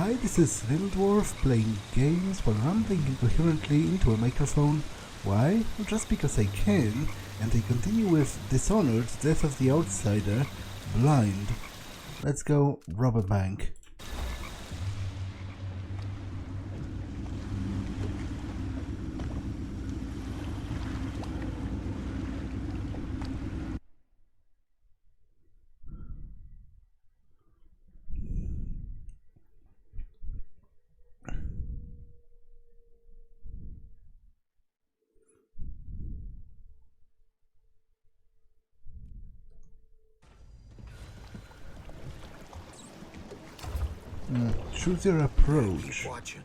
Hi, this is Little Dwarf playing games while rambling incoherently into a microphone. Why? Well, just because I can, and I continue with Dishonored, Death of the Outsider, Blind. Let's go rob a bank. Choose your approach. Keep watching.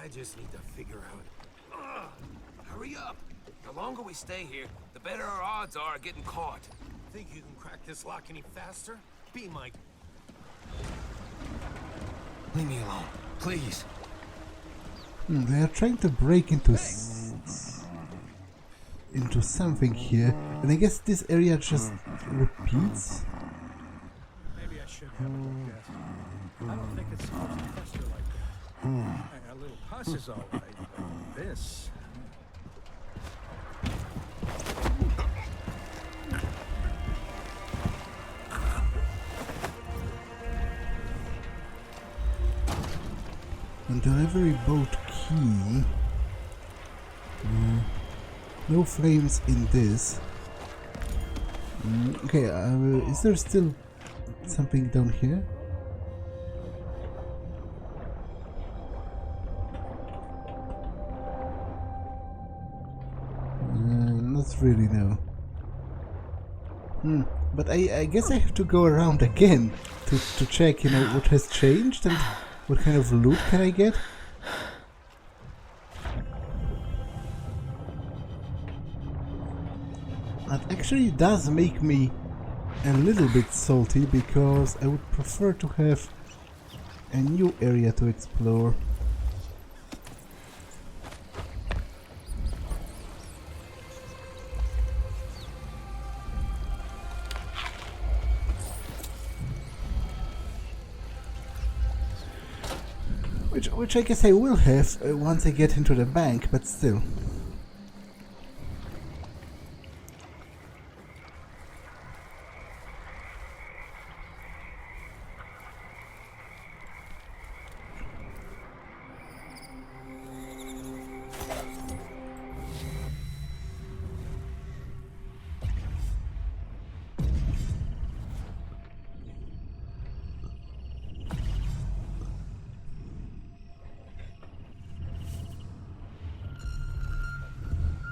I just need to figure out. Hurry up! The longer we stay here, the better our odds are of getting caught. Think you can crack this lock any faster? Be my. Leave me alone, please. They are trying to break into something here, and I guess this area just repeats. Maybe I should have a look at it. I don't think it's supposed to fester like that. A little pus is all right, but this... And delivery boat key. No flames in this. Okay, is there still something down here? Not really, no. But I guess I have to go around again to check, what has changed and what kind of loot can I get. That actually does make me a little bit salty, because I would prefer to have a new area to explore. Which I guess I will have once I get into the bank, but still.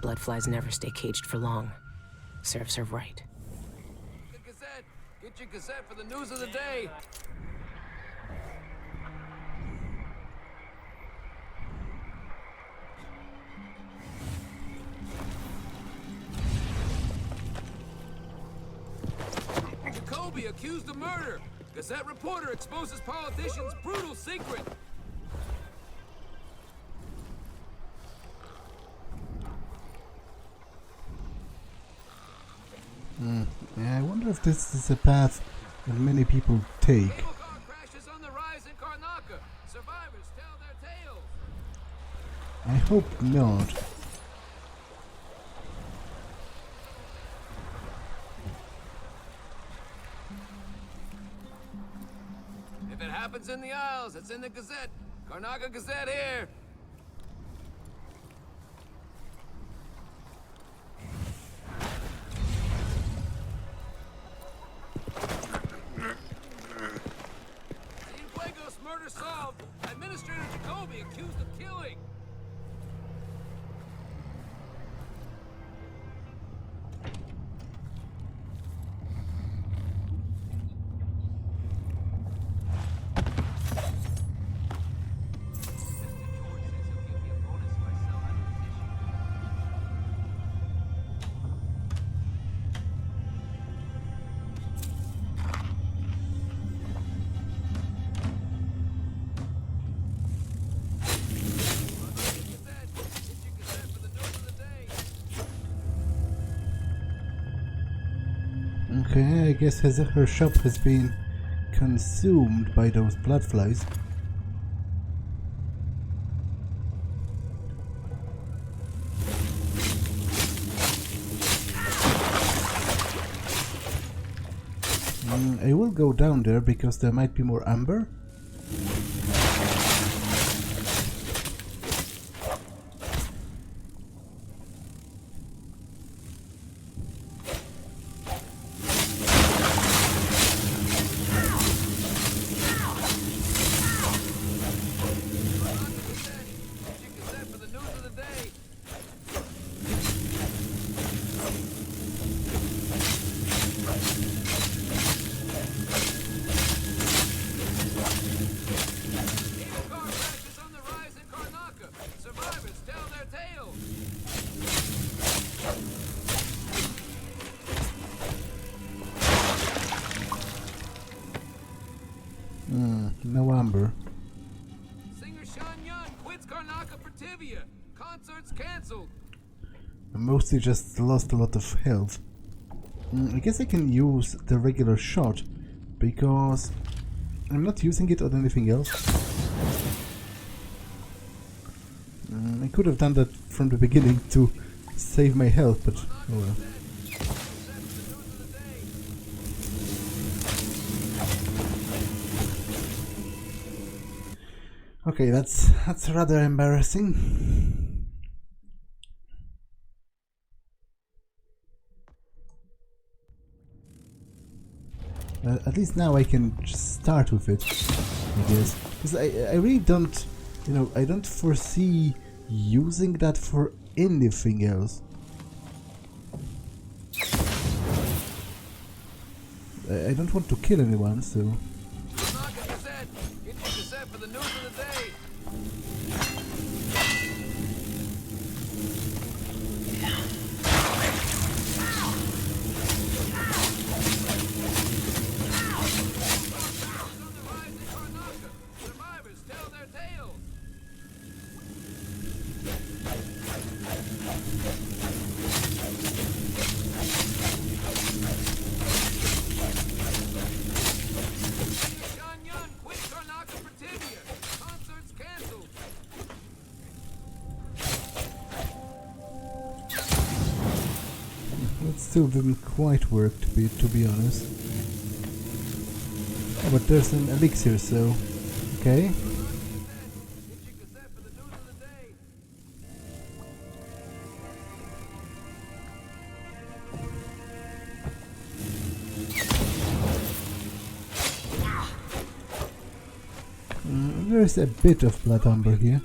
Bloodflies never stay caged for long. Serves her right. The Gazette! Get your Gazette for the news of the day! Jacoby accused of murder! Gazette reporter exposes politician's brutal secret! Yeah, I wonder if this is a path that many people take. Cable car crashes on the rise in Karnaka. Survivors tell their tales. I hope not. If it happens in the Isles, it's in the Gazette. Karnaka Gazette here. Murder solved. Administrator Jacoby accused of killing. Okay, I guess her shop has been consumed by those bloodflies. I will go down there because there might be more amber. No amber. Singer Sean Young quits Karnaka for Tivia. Concert's cancelled. I mostly just lost a lot of health. I guess I can use the regular shot because I'm not using it on anything else. I could have done that from the beginning to save my health, but oh well. Okay, that's rather embarrassing. At least now I can just start with it, I guess. Because I really don't, you know, I don't foresee using that for anything else. I don't want to kill anyone, so... For the news of the day. Survivors tell their tales. Sean Young quits Karnaka for Tivia. Concert's cancelled. That still didn't quite work, to be honest. Oh, but there's an elixir, so okay. There's a bit of blood amber here.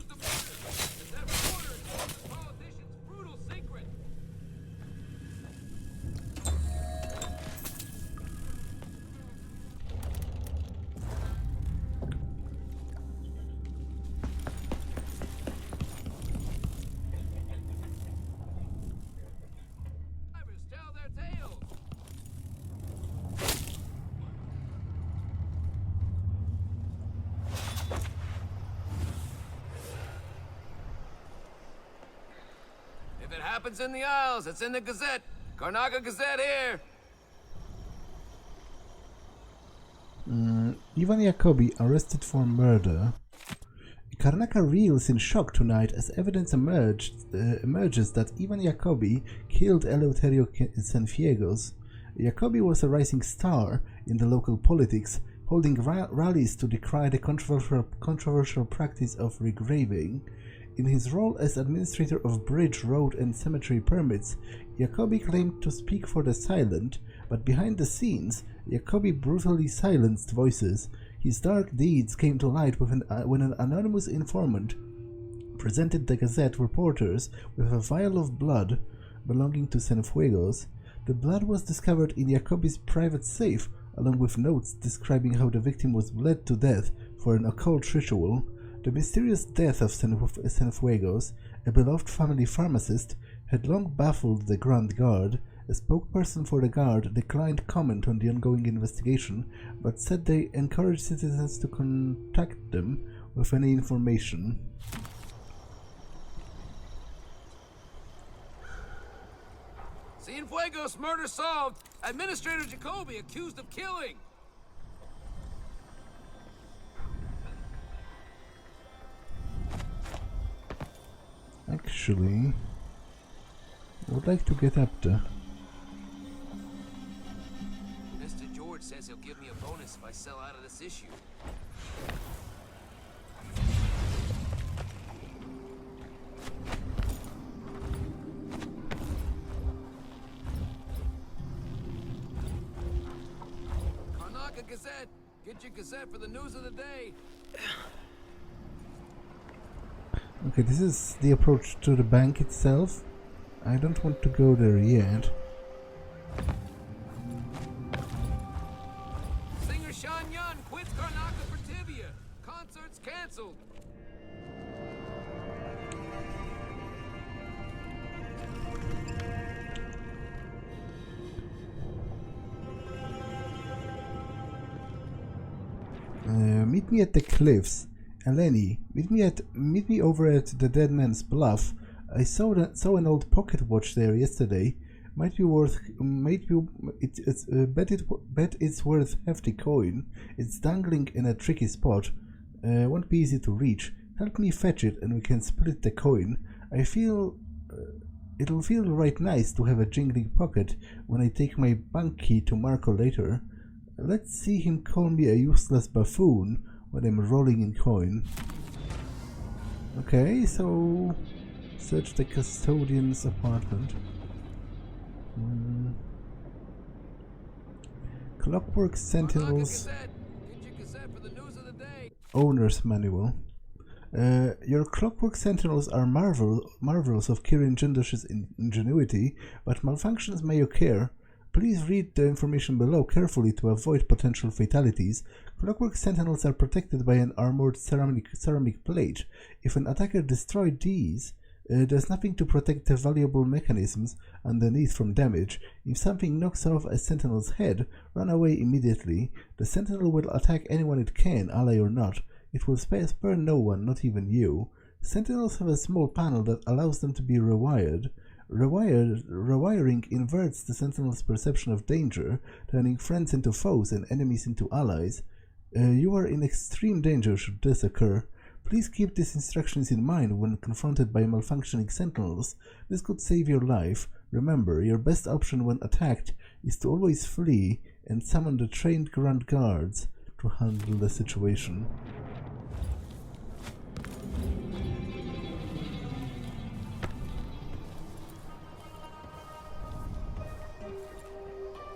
If it happens in the Isles, it's in the Gazette. Karnaka Gazette here. Ivan Jacobi arrested for murder. Karnaka reels in shock tonight as evidence emerges that Ivan Jacobi killed Eleuterio Cienfuegos. Jacobi was a rising star in the local politics, holding rallies to decry the controversial practice of regraving. In his role as administrator of bridge, road and cemetery permits, Jacobi claimed to speak for the silent, but behind the scenes, Jacobi brutally silenced voices. His dark deeds came to light when an anonymous informant presented the Gazette reporters with a vial of blood belonging to Cienfuegos. The blood was discovered in Jacobi's private safe, along with notes describing how the victim was bled to death for an occult ritual. The mysterious death of Cienfuegos, a beloved family pharmacist, had long baffled the Grand Guard. A spokesperson for the Guard declined comment on the ongoing investigation, but said they encouraged citizens to contact them with any information. Cienfuegos murder solved. Administrator Jacobi accused of killing. Actually, I would like to get up there. Mr. George says he'll give me a bonus if I sell out of this issue. Karnaca Gazette! Get your Gazette for the news of the day! Okay, this is the approach to the bank itself. I don't want to go there yet. Singer Shan Yun quits Karnaca for Tibia. Concert's cancelled. Meet me at the cliffs. Eleni, meet me over at the Dead Man's Bluff. I saw an old pocket watch there yesterday. Bet it's worth hefty coin. It's dangling in a tricky spot. Won't be easy to reach. Help me fetch it, and we can split the coin. I feel it'll feel right nice to have a jingling pocket when I take my bank key to Marco later. Let's see him call me a useless buffoon when I'm rolling in coin. Okay, so search the custodian's apartment. Clockwork Sentinels Owner's Manual. Your Clockwork Sentinels are marvels of Kirin Jindosh's ingenuity, but malfunctions may occur. Please read the information below carefully to avoid potential fatalities. Clockwork Sentinels are protected by an armored ceramic plate. If an attacker destroyed these, there's nothing to protect the valuable mechanisms underneath from damage. If something knocks off a sentinel's head, run away immediately. The sentinel will attack anyone it can, ally or not. It will spare no one, not even you. Sentinels have a small panel that allows them to be rewired. Rewiring inverts the sentinel's perception of danger, turning friends into foes and enemies into allies. You are in extreme danger should this occur. Please keep these instructions in mind when confronted by malfunctioning sentinels. This could save your life. Remember, your best option when attacked is to always flee and summon the trained Grand Guards to handle the situation.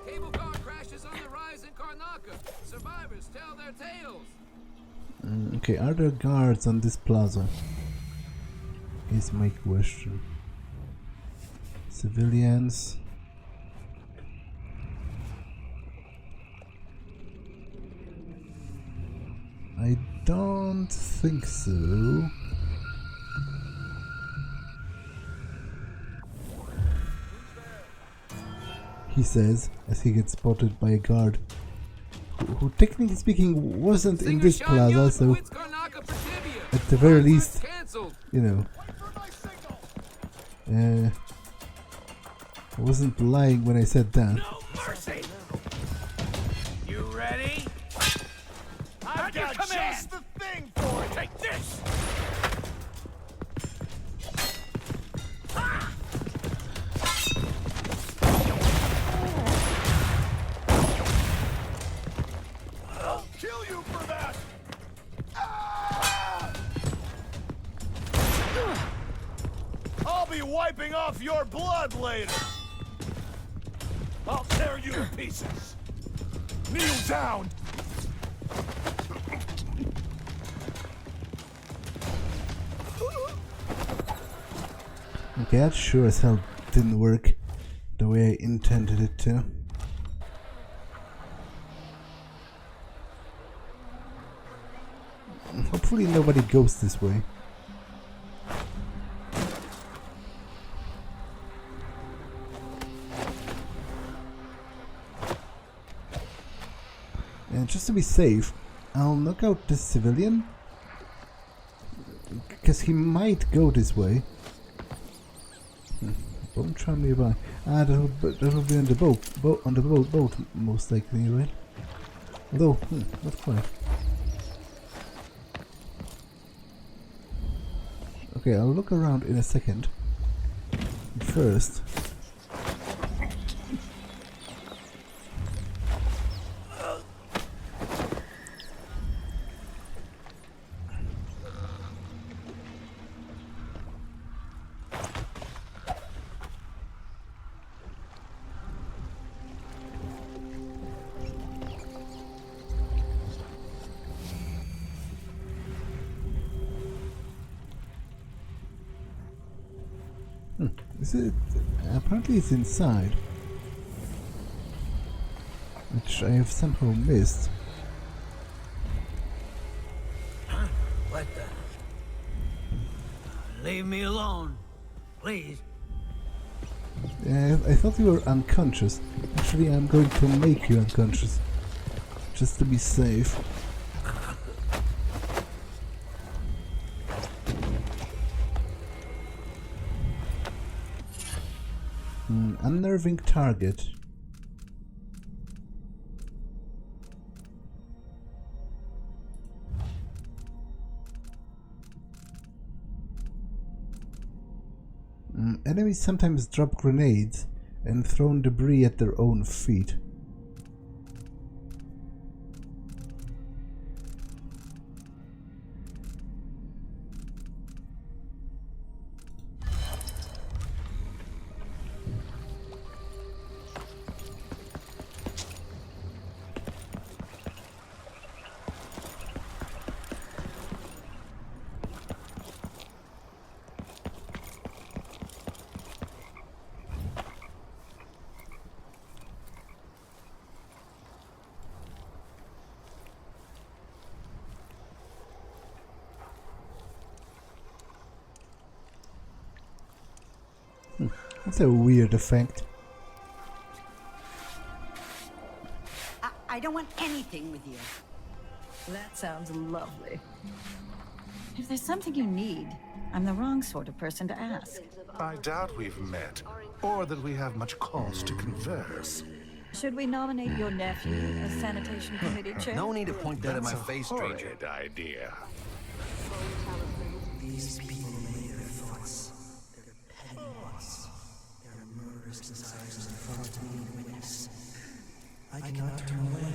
Cable car crashes on the rise in Karnaca. Survivors tell their tales. Okay, are there guards on this plaza? Is my question. Civilians. I don't think so. He says as he gets spotted by a guard who technically speaking wasn't in this plaza, so at the very least, you know, I wasn't lying when I said that. No mercy! You ready? I've got just the thing for it! Take this! I'll kill you for that! I'll be wiping off your blood later! I'll tear you to pieces! Kneel down! Okay, that sure as hell didn't work the way I intended it to. Hopefully nobody goes this way. And just to be safe, I'll knock out this civilian, because he might go this way. Don't try me by. Ah, that will be on the boat, most likely, right? Although, not quite. Okay, I'll look around in a second. First, Is it? Apparently it's inside. Which I have somehow missed. Huh? What the? Leave me alone, please. I thought you were unconscious. Actually, I'm going to make you unconscious. Just to be safe. Unnerving target. Enemies sometimes drop grenades and throw debris at their own feet. That's a weird effect. I don't want anything with you. That sounds lovely. If there's something you need, I'm the wrong sort of person to ask. I doubt we've met, or that we have much cause to converse. Should we nominate your nephew as sanitation committee chair? No need to point that at my face, stranger. Horrid idea. These people lay their thoughts, their petty wants, their murderous desires in front of me and witness. I cannot turn away.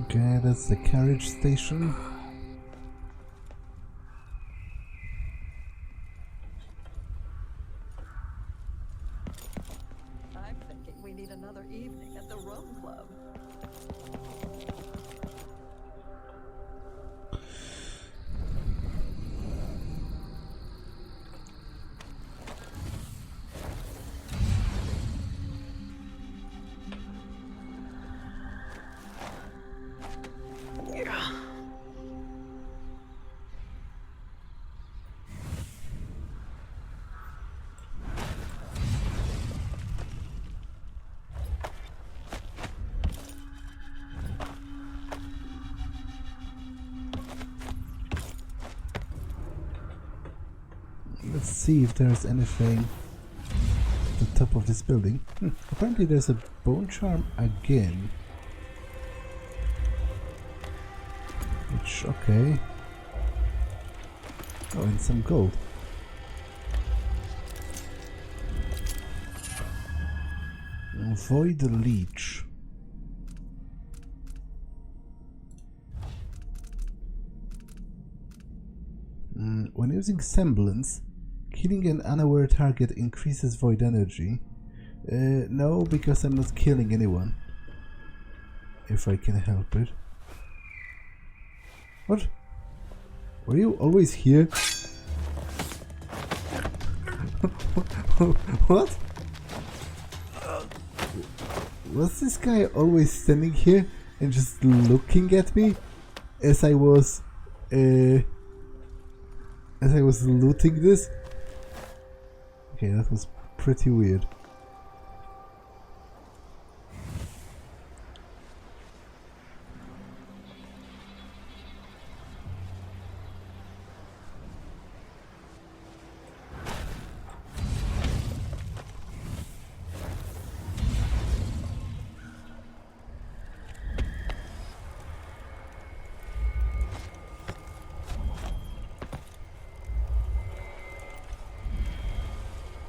Okay, that's the carriage station. I'm thinking we need another evening at the Rum Club. Let's see if there's anything at the top of this building. Apparently there's a bone charm again. Which, okay. Oh, and some gold. Avoid the leech. When using semblance, killing an unaware target increases void energy. No, because I'm not killing anyone. If I can help it. What? Were you always here? What? Was this guy always standing here and just looking at me as I was looting this? Okay, that was pretty weird.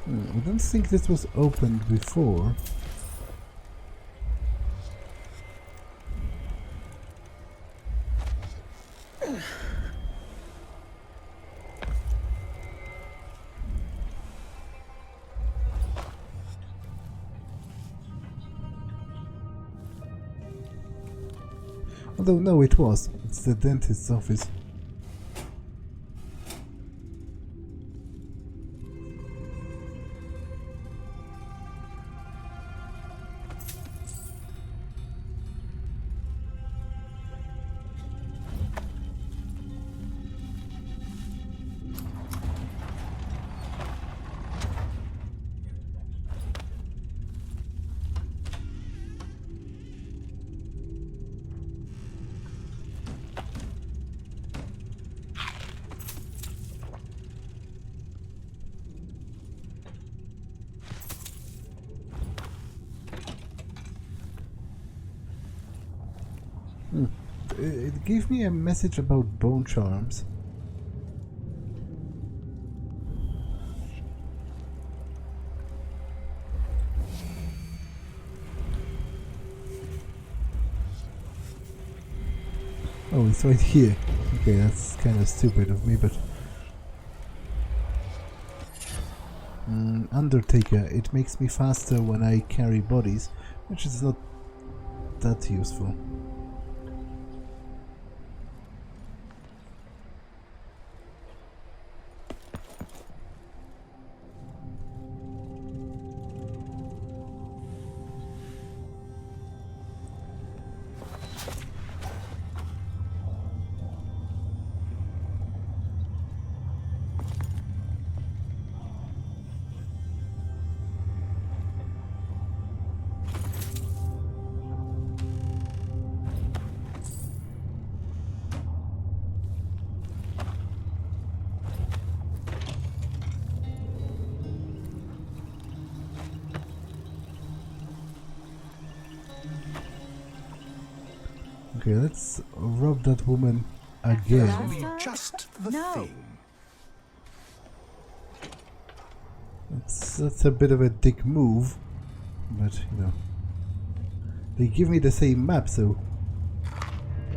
I don't think this was opened before. Although, no, it was. It's the dentist's office. It gave me a message about bone charms. Oh, it's right here. Okay, that's kind of stupid of me, but... Undertaker. It makes me faster when I carry bodies, which is not that useful. Okay, let's rob that woman again. Just the thing. That's a bit of a dick move, but you know, they give me the same map, so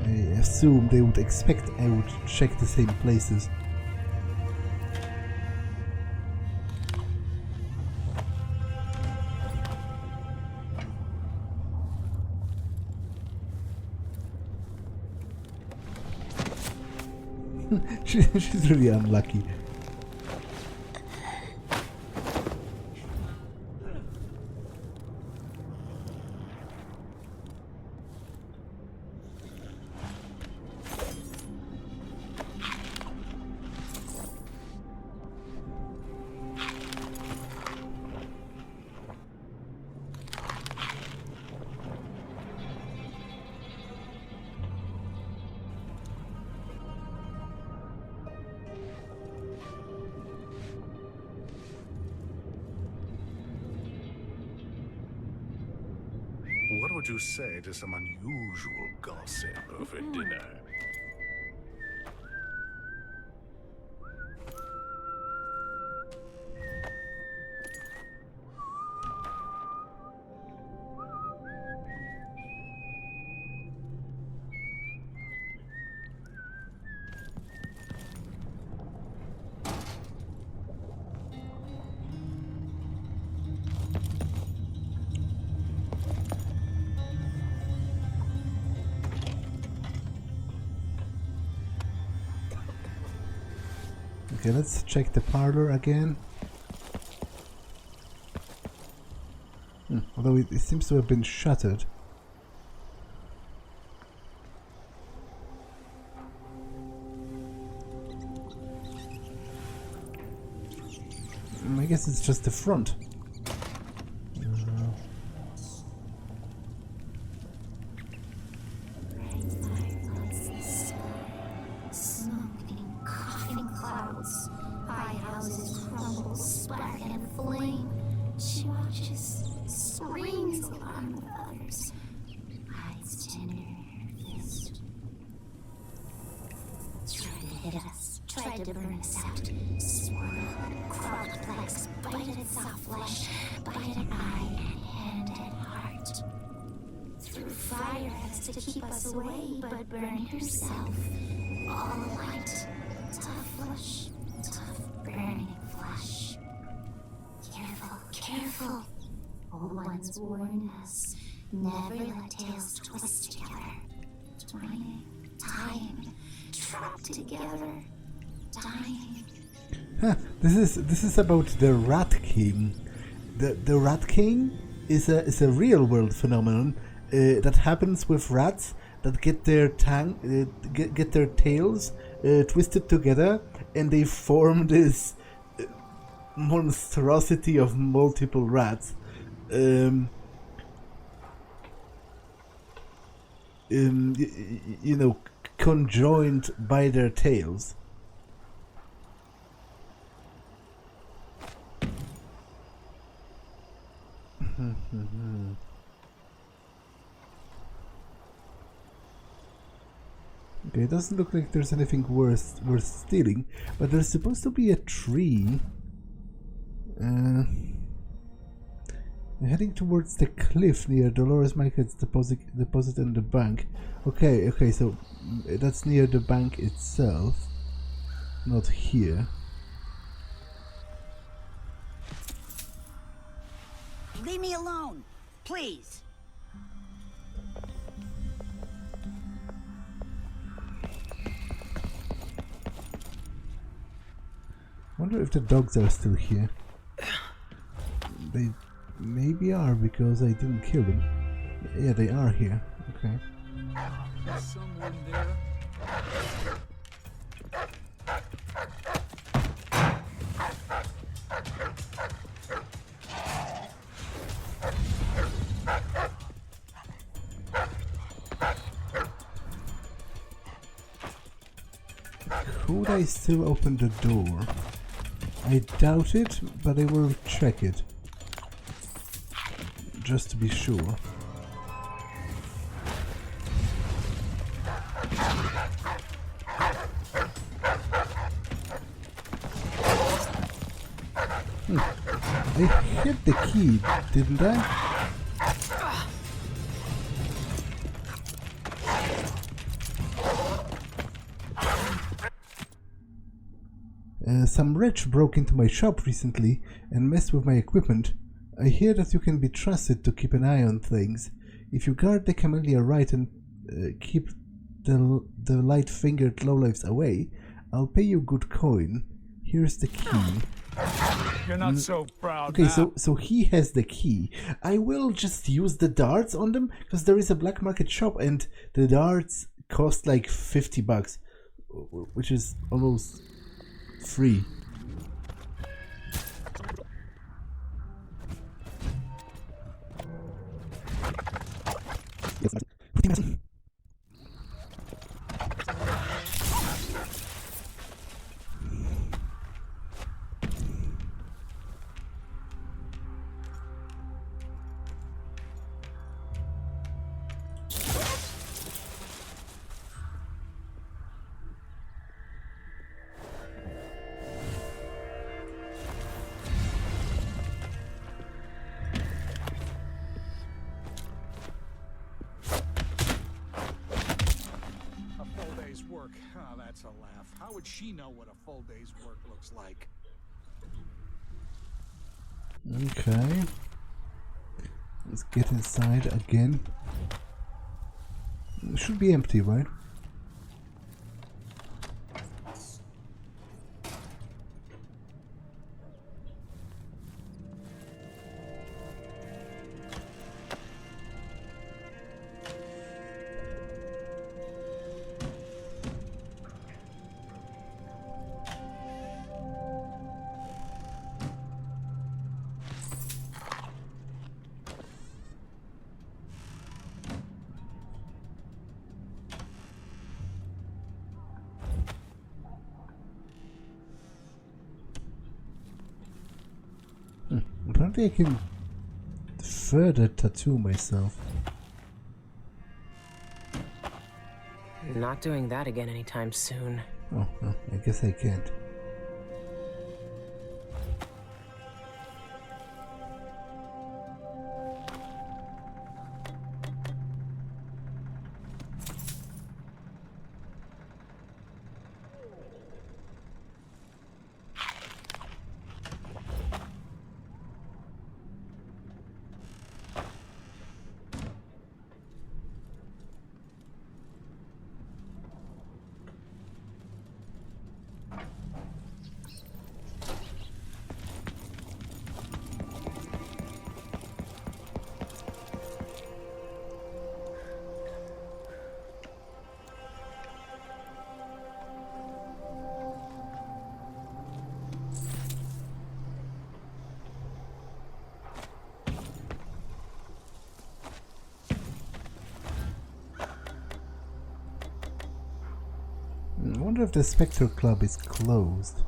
I assume they would expect I would check the same places. She's really unlucky. What would you say to some unusual gossip over dinner? Okay, let's check the parlor again. Although it seems to have been shuttered. I guess it's just the front. Tried to burn us out. Swirled, crawled plagues, bited at soft flesh, bited at eye and hand and heart. Threw fire as to keep us away, but burned herself. All light, tough flesh, tough burning flesh. Careful, careful. Old ones warned us. Never let tales twist together. Running, timed, trapped together, dying. Huh, this is about the Rat King. The Rat King is a real world phenomenon that happens with rats that get their get their tails twisted together, and they form this monstrosity of multiple rats. You know, conjoined by their tails. Okay, it doesn't look like there's anything worth stealing, but there's supposed to be a tree. Heading towards the cliff near Dolores Market's deposit and the bank. Okay, so that's near the bank itself, not here. Leave me alone, please. Wonder if the dogs are still here. They maybe are, because I didn't kill them. Yeah, they are here. Okay. Is someone there? Could I still open the door? I doubt it, but I will check it. Just to be sure. I hit the key, didn't I? Some wretch broke into my shop recently and messed with my equipment. I hear that you can be trusted to keep an eye on things. If you guard the camellia right and keep the light-fingered lowlifes away, I'll pay you good coin. Here's the key. You're not so proud. Okay, now. so he has the key. I will just use the darts on them, because there is a black market shop and the darts cost like $50, which is almost free. How would she know what a full day's work looks like? Okay. Let's get inside again. It should be empty, right? Apparently I can further tattoo myself. Not doing that again anytime soon. Oh, no, I guess I can't. wonder if the Spectre Club is closed.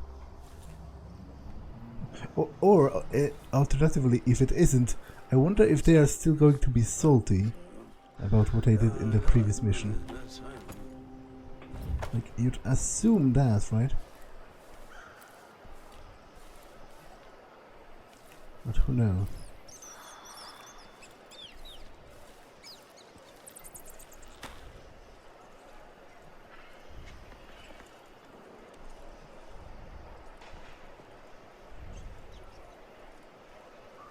Or alternatively, if it isn't, I wonder if they are still going to be salty about what I did in the previous mission. Like, you'd assume that, right? But who knows?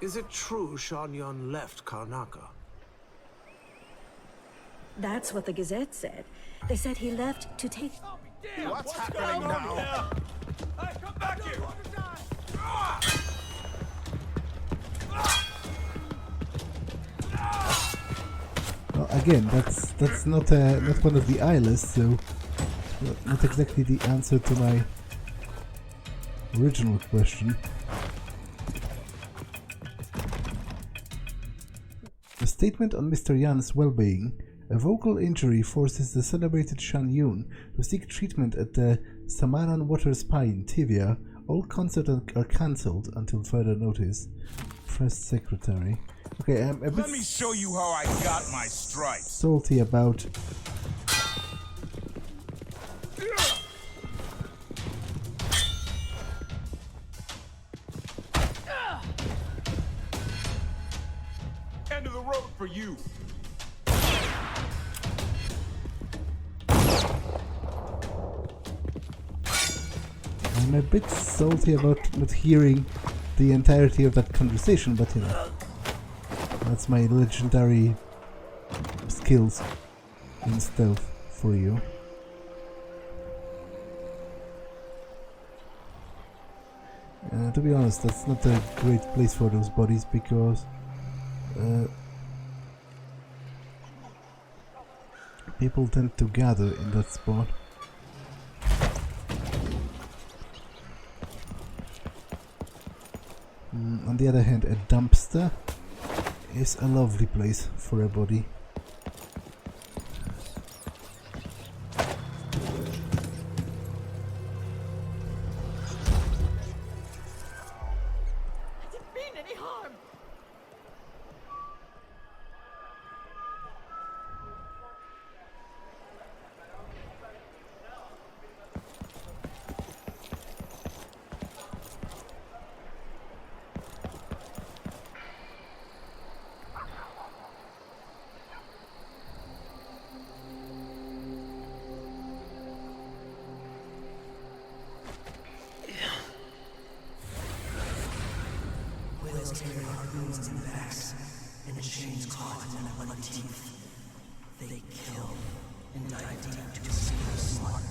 Is it true Shanyan left Karnaca? That's what the Gazette said. They said he left to take... What's happening now? Hey, come back here! Well, again, that's not one of the eye lists, so not exactly the answer to my original question. A statement on Mr. Yan's well-being. A vocal injury forces the celebrated Shan Yun to seek treatment at the Samaran Water Spa in Tivia. All concerts are cancelled until further notice. Press secretary. Okay, I'm a bit Let me show you how I got my stripes. salty about End of the road for you. I'm a bit salty about not hearing the entirety of that conversation, but you know, that's my legendary skills in stealth for you. To be honest, that's not a great place for those bodies because people tend to gather in that spot. On the other hand, a dumpster is a lovely place for a body. I didn't mean any harm. Whales carry harpoons in backs, and chains caught in their bloody teeth. They kill and dive deep to escape the slaughter.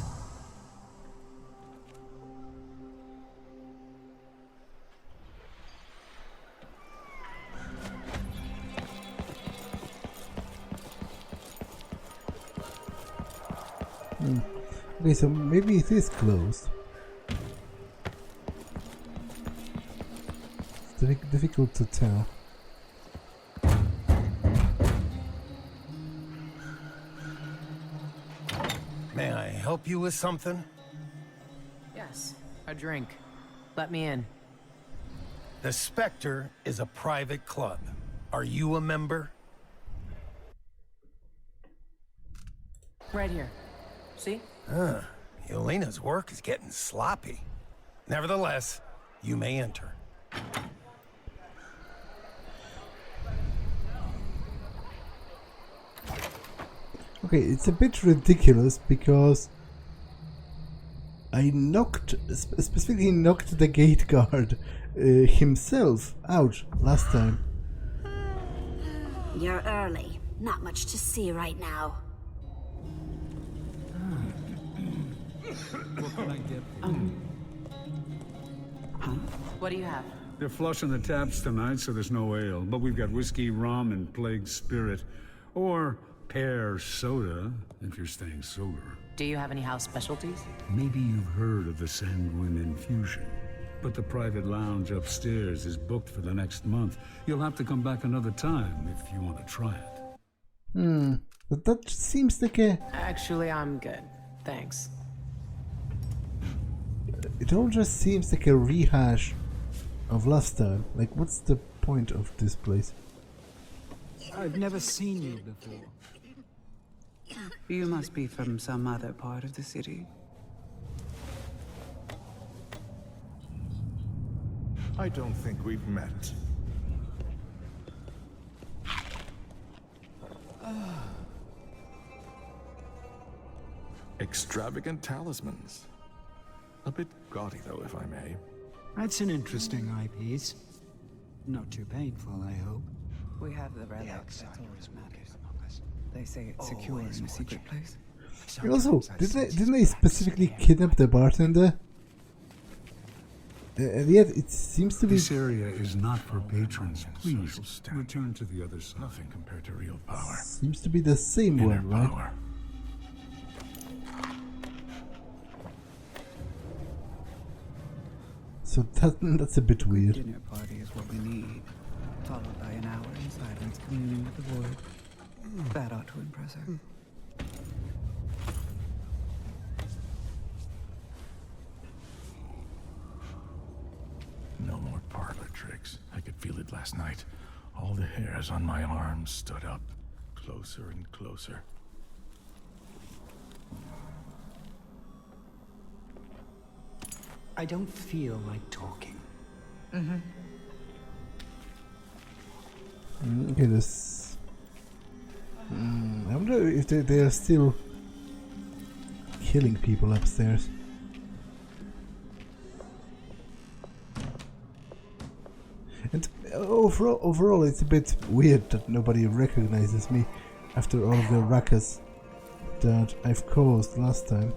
Okay, so maybe it is closed. It's difficult to tell. May I help you with something? Yes, a drink. Let me in. The Spectre is a private club. Are you a member? Right here. See? Yelena's work is getting sloppy. Nevertheless, you may enter. Okay, it's a bit ridiculous because I specifically knocked the gate guard himself out last time. You're early. Not much to see right now. What can I get? What do you have? They're flushing the taps tonight, so there's no ale. But we've got whiskey, rum, and plague spirit. Or pear soda, if you're staying sober. Do you have any house specialties? Maybe you've heard of the Sanguine Infusion. But the private lounge upstairs is booked for the next month. You'll have to come back another time if you want to try it. But that seems like a... Actually, I'm good. Thanks. It all just seems like a rehash of last time. Like, what's the point of this place? I've never seen you before. You must be from some other part of the city. I don't think we've met. Extravagant talismans. A bit gaudy, though, if I may. That's an interesting eyepiece. Not too painful, I hope. We have the relics. That always matters. They say it's secure in a secret place. And also, didn't they specifically kidnap the bartender? And yet, it seems to be... This area is not for patrons. Please, return to the other side. Nothing compared to real power. Seems to be the same Inner one, right? power. So that's a bit weird. Dinner party is what we need, followed by an hour in silence communing with the void. That ought to impress her. No more parlor tricks. I could feel it last night. All the hairs on my arms stood up, closer and closer. I don't feel like talking. Okay, this... I wonder if they are still killing people upstairs. And overall, it's a bit weird that nobody recognizes me after all of the ruckus that I've caused last time.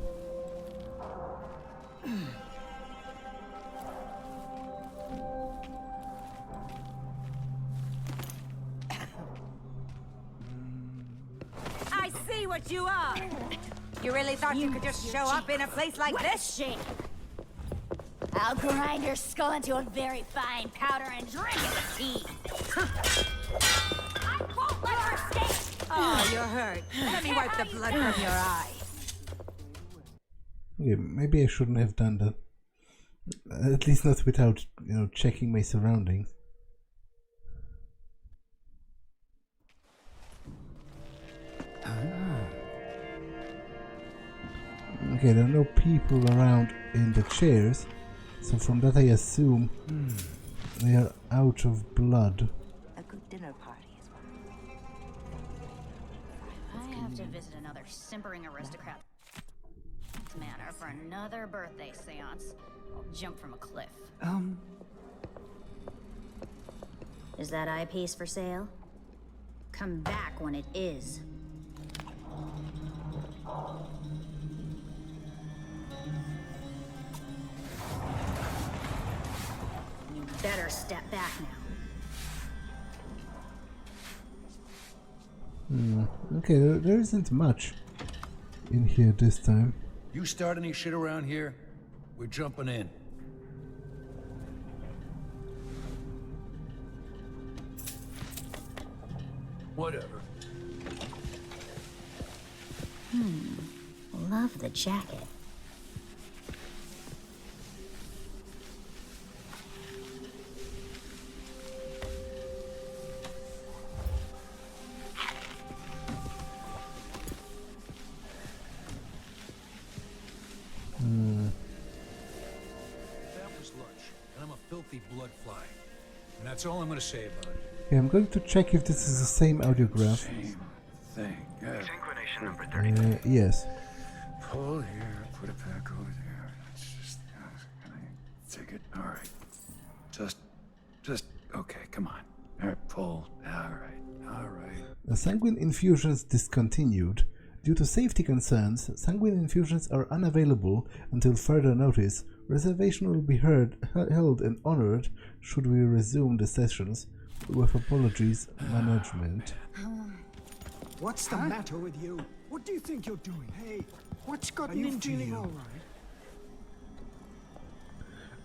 I see what you are. You really thought you could just show up in a place like this? Shame. I'll grind your skull into a very fine powder and drink it with tea. I won't let her escape. Oh, you're hurt. Let me wipe the blood from your eye. Okay, maybe I shouldn't have done that. At least not without, checking my surroundings. Okay, there are no people around in the chairs, so from that I assume they are out of blood. A good dinner party is what I have to visit another simpering aristocrat manor for another birthday seance. I'll jump from a cliff. Is that eyepiece for sale? Come back when it is. You better step back now. Okay, there isn't much in here this time. You start any shit around here, we're jumping in. Whatever. Love the jacket. That was lunch, and I'm a filthy blood fly. And that's all I'm gonna say about it. Okay, I'm going to check if this is the same audiograph. Same thing. Synchronization number 33. Yes. Pull here, put it back over there. It's just, can I take it? All right. Just, okay, come on. All right, pull. All right. The sanguine infusions discontinued. Due to safety concerns, sanguine infusions are unavailable until further notice. Reservation will be held and honored should we resume the sessions. With apologies, management. What's the matter with you? What do you think you're doing? Hey, what's got you feeling all right?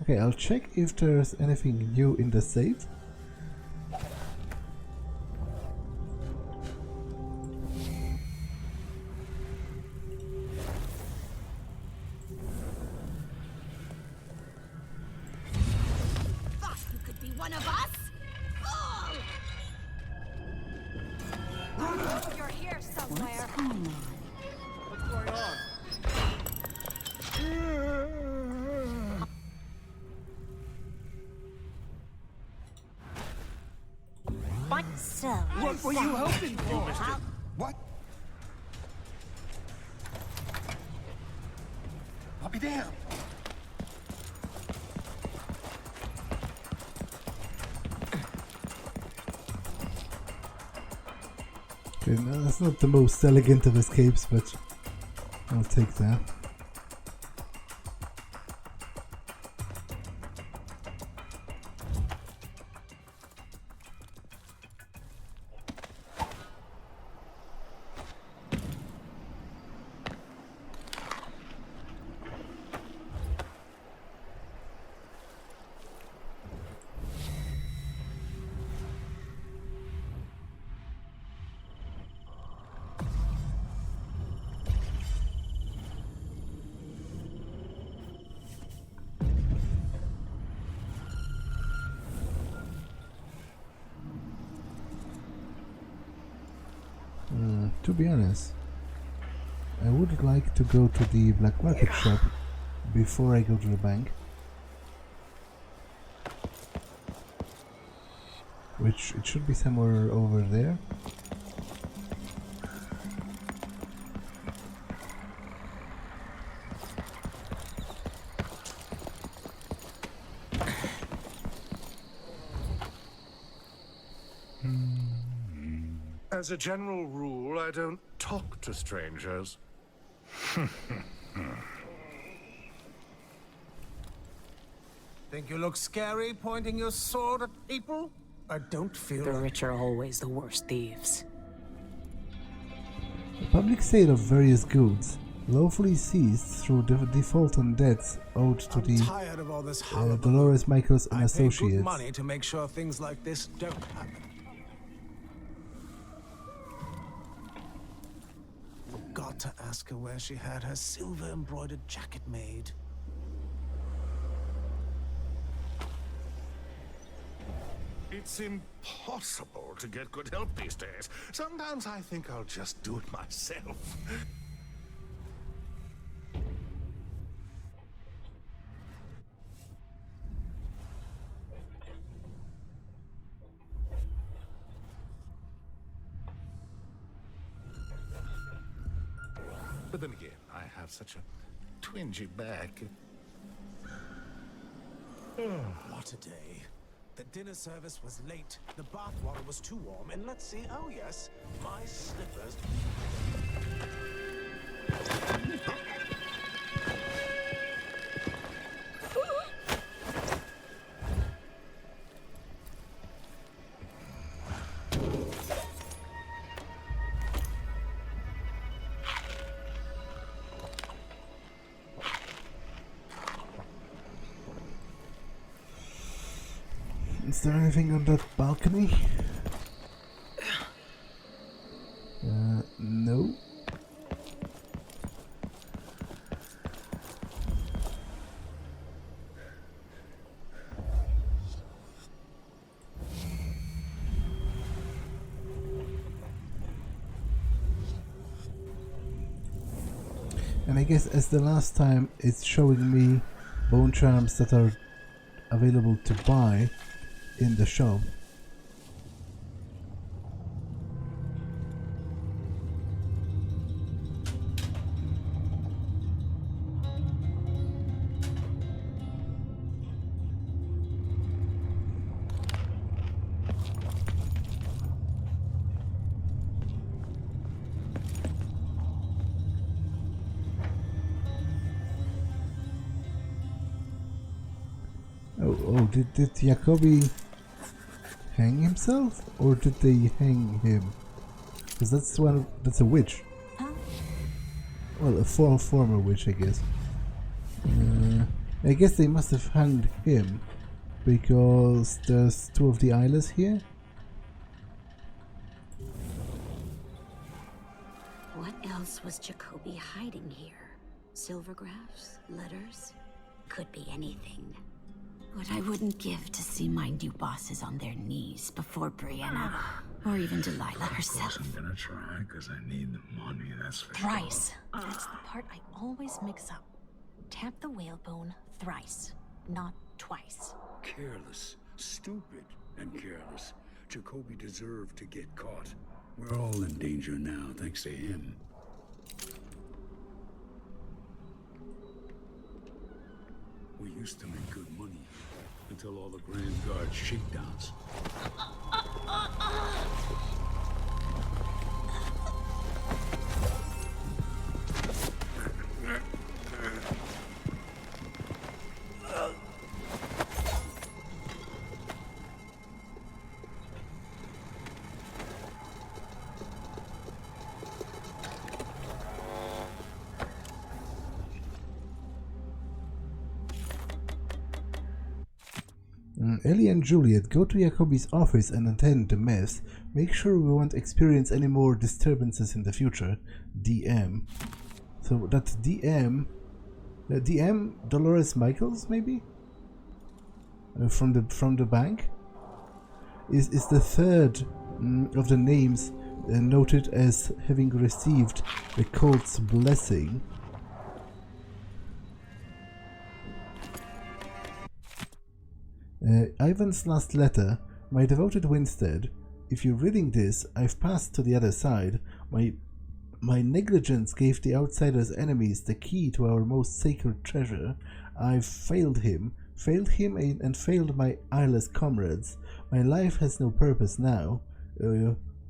Okay, I'll check if there's anything new in the safe. one of us? You're here somewhere. What's going on? So, What were you hoping for, mister? What? I'll be damned. Okay, no, that's not the most elegant of escapes, but I'll take that. To be honest, I would like to go to the black market shop before I go to the bank, which it should be somewhere over there. As a general rule, I don't talk to strangers. Think you look scary pointing your sword at people? I don't feel The rich are always the worst thieves. The public sale of various goods lawfully seized through default on debts owed to tired of all this Dolores Michaels and I pay good Associates. money to make sure things like this don't happen. Forgot to ask her where she had her silver embroidered jacket made. It's impossible to get good help these days. Sometimes I think I'll just do it myself. But then again, I have such a twingy back. What a day. The dinner service was late, the bath water was too warm, and let's see, oh yes, my slippers. Is there anything on that balcony? No. And I guess as the last time, it's showing me bone charms that are available to buy in the shop. Did Jacobi hang himself, or did they hang him? Because that's a witch. Well, a former witch, I guess. I guess they must have hanged him, because there's two of the eyeless here. What else was Jacobi hiding here? Silvergraphs? Letters? Could be anything. What I wouldn't give to see my new bosses on their knees before Brianna, or even Delilah herself. I'm gonna try, because I need the money, that's for Thrice. That's the part I always mix up. Tap the whalebone thrice, not twice. Careless, stupid, and careless. Jacoby deserved to get caught. We're all in danger now, thanks to him. We used to make good money, until all the Grand Guard shakedowns. Ellie and Juliet, go to Jacoby's office and attend the mess. Make sure we won't experience any more disturbances in the future. DM. So that's DM. DM Dolores Michaels, maybe? From the bank? Is the third of the names noted as having received the cult's blessing. Ivan's last letter, my devoted Winstead. If you're reading this, I've passed to the other side. My negligence gave the outsider's enemies the key to our most sacred treasure. I've failed him and failed my eyeless comrades. My life has no purpose now.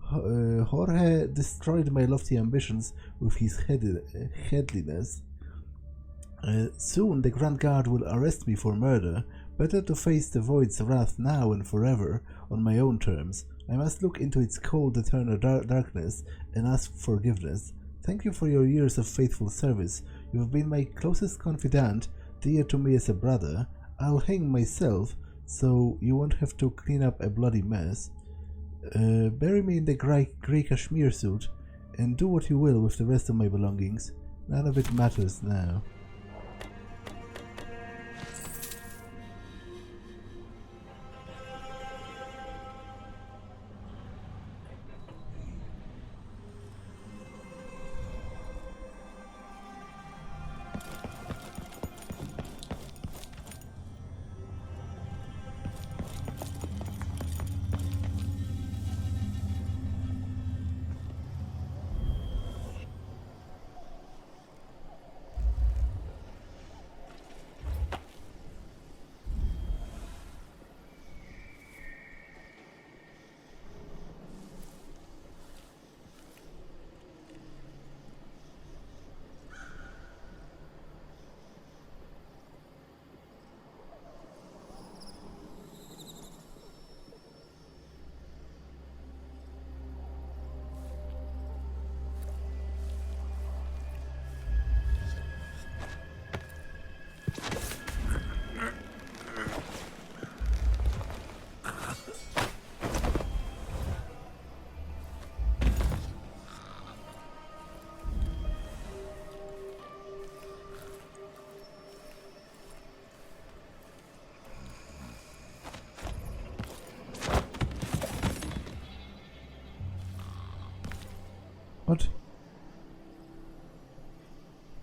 Jorge destroyed my lofty ambitions with his headliness. Soon the Grand Guard will arrest me for murder. Better to face the Void's wrath now and forever, on my own terms. I must look into its cold eternal darkness and ask forgiveness. Thank you for your years of faithful service. You have been my closest confidant, dear to me as a brother. I'll hang myself, so you won't have to clean up a bloody mess. Bury me in the grey cashmere suit, and do what you will with the rest of my belongings. None of it matters now.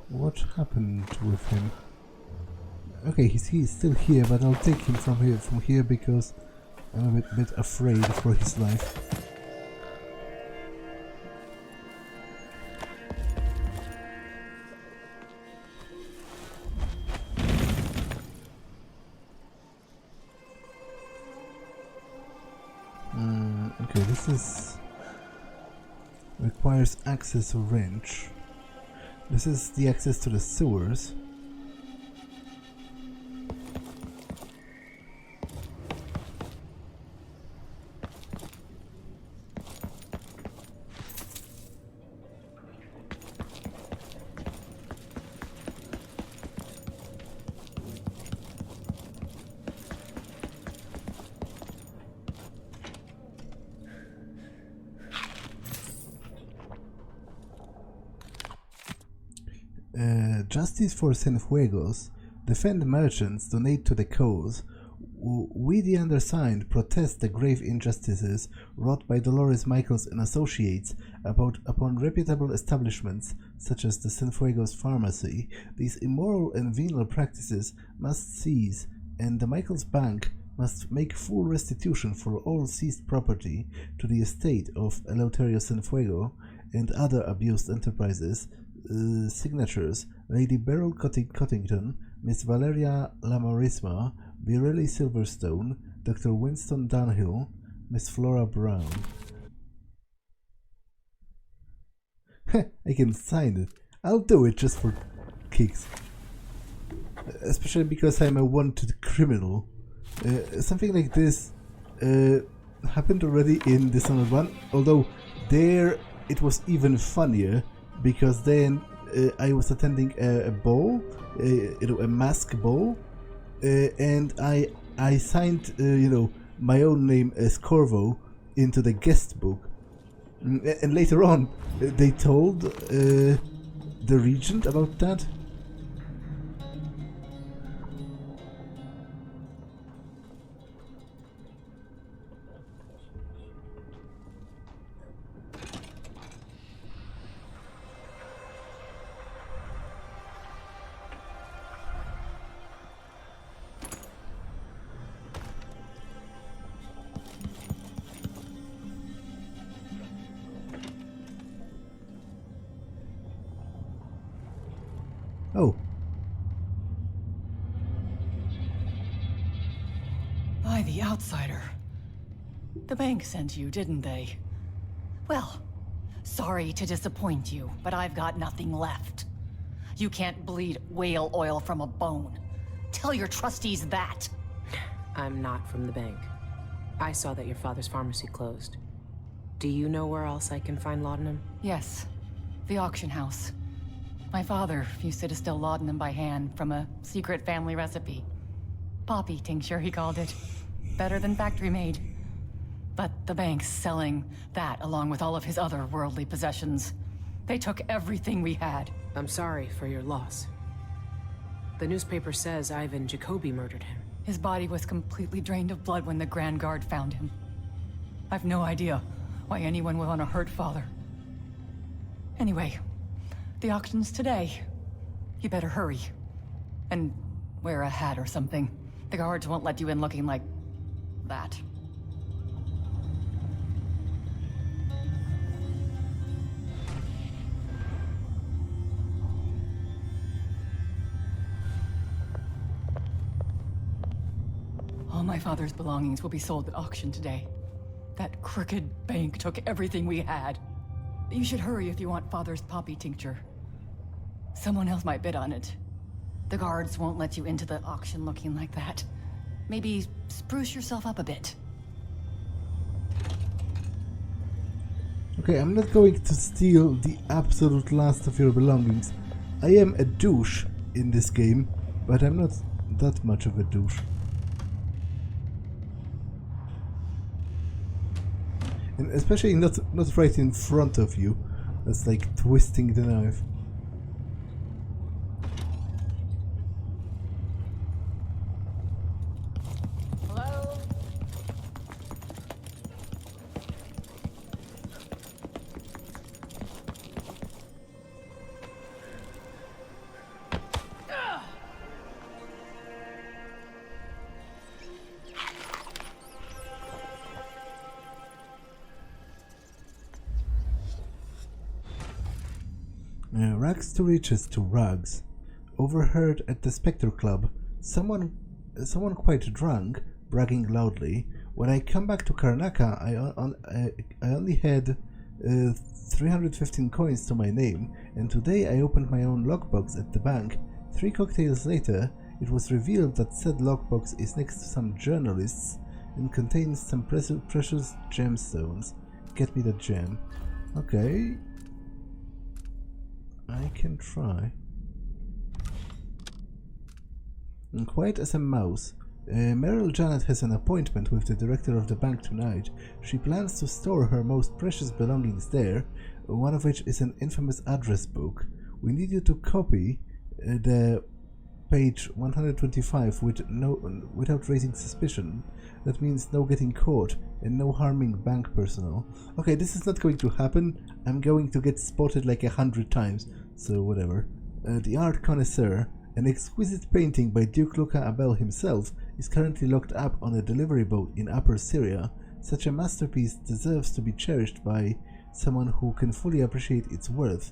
What happened with him? Okay, he's still here, but I'll take him from here because I'm a bit afraid for his life. Okay, this is requires access wrench. This is the access to the sewers. Justice for Cienfuegos. Defend merchants, donate to the cause. We, the undersigned, protest the grave injustices wrought by Dolores Michaels and Associates upon reputable establishments such as the Cienfuegos Pharmacy. These immoral and venal practices must cease, and the Michaels Bank must make full restitution for all seized property to the estate of Eleuterio Cienfuego and other abused enterprises. Signatures: Lady Beryl Cottington, Miss Valeria Lamorisma, Birelli Silverstone, Dr. Winston Dunhill, Miss Flora Brown. I can sign it. I'll do it just for kicks. Especially because I'm a wanted criminal. Something like this happened already in Dishonored 1, although there it was even funnier, because then I was attending a ball, a mask ball, and I signed, my own name as Corvo into the guest book. And later on, they told the regent about that. Oh. By the outsider. The bank sent you, didn't they? Well, sorry to disappoint you, but I've got nothing left. You can't bleed whale oil from a bone. Tell your trustees that. I'm not from the bank. I saw that your father's pharmacy closed. Do you know where else I can find laudanum? Yes, the auction house. My father used to distill laudanum by hand from a secret family recipe. Poppy tincture, he called it. Better than factory-made. But the bank's selling that along with all of his other worldly possessions. They took everything we had. I'm sorry for your loss. The newspaper says Ivan Jacobi murdered him. His body was completely drained of blood when the Grand Guard found him. I've no idea why anyone would want to hurt Father. Anyway, the auction's today. You better hurry. And wear a hat or something. The guards won't let you in looking like that. All my father's belongings will be sold at auction today. That crooked bank took everything we had. You should hurry if you want Father's poppy tincture. Someone else might bid on it. The guards won't let you into the auction looking like that. Maybe spruce yourself up a bit. Okay, I'm not going to steal the absolute last of your belongings. I am a douche in this game, but I'm not that much of a douche. And especially not right in front of you. That's like twisting the knife. Hello? Rags to riches to rugs. Overheard at the Spectre Club, someone quite drunk, bragging loudly. When I come back to Karnaca, I only had 315 coins to my name, and today I opened my own lockbox at the bank. 3 cocktails later, it was revealed that said lockbox is next to some journalists and contains some precious gemstones. Get me the gem. Okay. I can try. And quiet as a mouse. Meryl Janet has an appointment with the director of the bank tonight. She plans to store her most precious belongings there, one of which is an infamous address book. We need you to copy the page 125 without raising suspicion. That means no getting caught and no harming bank personnel. Okay, this is not going to happen. I'm going to get spotted like 100 times, so whatever. The art connoisseur, an exquisite painting by Duke Luca Abel himself, is currently locked up on a delivery boat in Upper Syria. Such a masterpiece deserves to be cherished by someone who can fully appreciate its worth.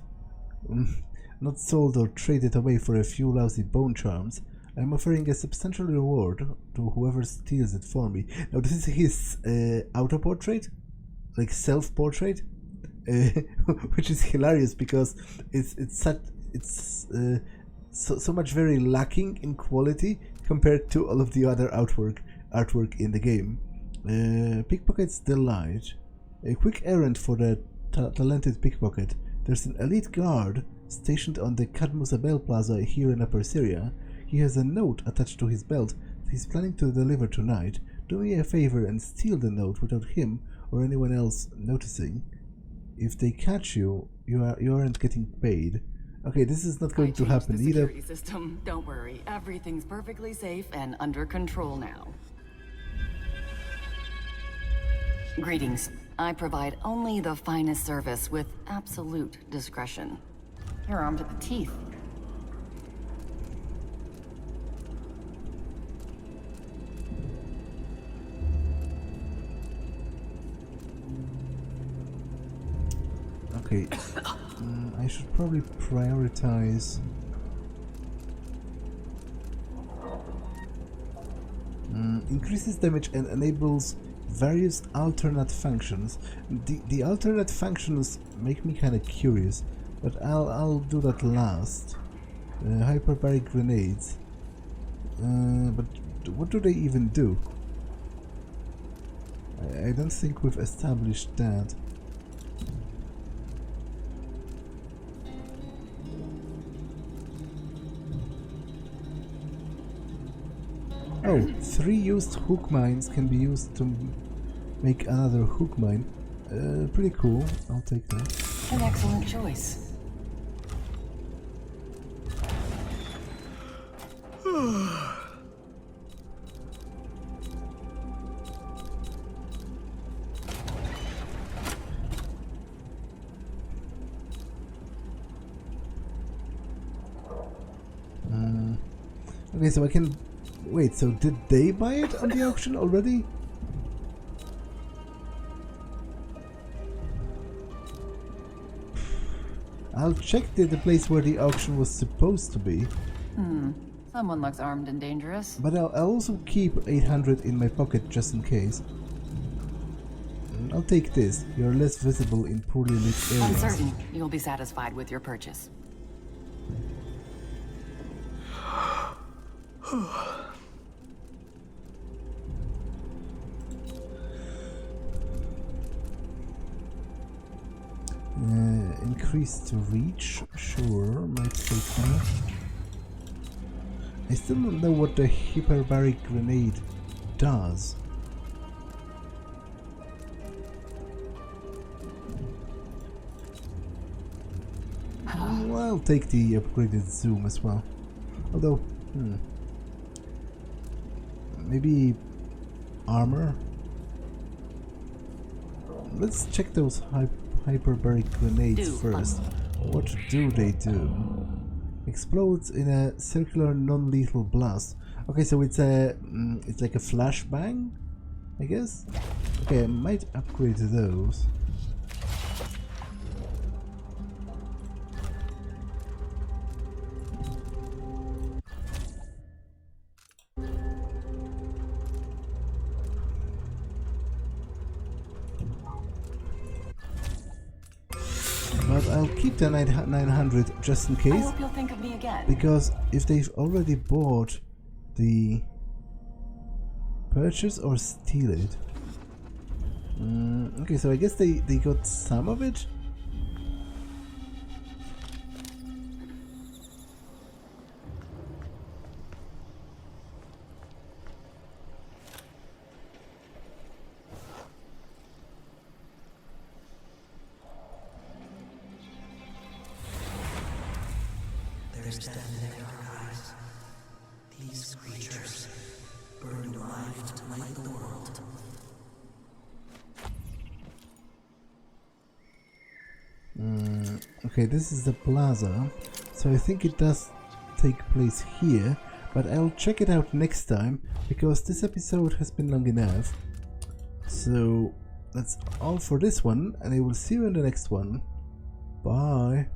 Not sold or traded away for a few lousy bone charms. I'm offering a substantial reward to whoever steals it for me. Now this is his auto-portrait, like self-portrait, which is hilarious because it's so much very lacking in quality compared to all of the other artwork in the game. Pickpocket's delight. A quick errand for the talented pickpocket. There's an elite guard stationed on the Cadmus Abel Plaza here in Upper Syria. He has a note attached to his belt that he's planning to deliver tonight. Do me a favor and steal the note without him or anyone else noticing. If they catch you, you aren't getting paid. Okay, this is not going to happen the either. Security system. Don't worry, everything's perfectly safe and under control now. Greetings. I provide only the finest service with absolute discretion. You're armed to the teeth. Okay, I should probably prioritize. Increases damage and enables various alternate functions. The alternate functions make me kind of curious, but I'll do that last. Hyperbaric grenades. But what do they even do? I don't think we've established that. Oh, 3 used hook mines can be used to make another hook mine. Pretty cool. I'll take that. An excellent choice. Okay, so I can... Wait, so did they buy it on the auction already? I'll check the place where the auction was supposed to be. Someone looks armed and dangerous. But I'll also keep 800 in my pocket just in case. I'll take this. You're less visible in poorly lit areas. I'm certain you'll be satisfied with your purchase. Increased reach, sure, might take that. I still don't know what the hyperbaric grenade does. Well, I'll take the upgraded zoom as well. Although, maybe armor? Let's check those hyperbaric grenades first. What do they do? Explodes in a circular non-lethal blast. Okay, so it's like a flashbang, I guess. Okay, I might upgrade those. But I'll keep the 900 just in case. I hope you'll think of me again. Because if they've already bought the purchase or steal it. Okay, so I guess they got some of it. They're standing in our eyes. These creatures burn alive to light the world. Okay, this is the plaza, so I think it does take place here, but I'll check it out next time, because this episode has been long enough. So that's all for this one, and I will see you in the next one. Bye!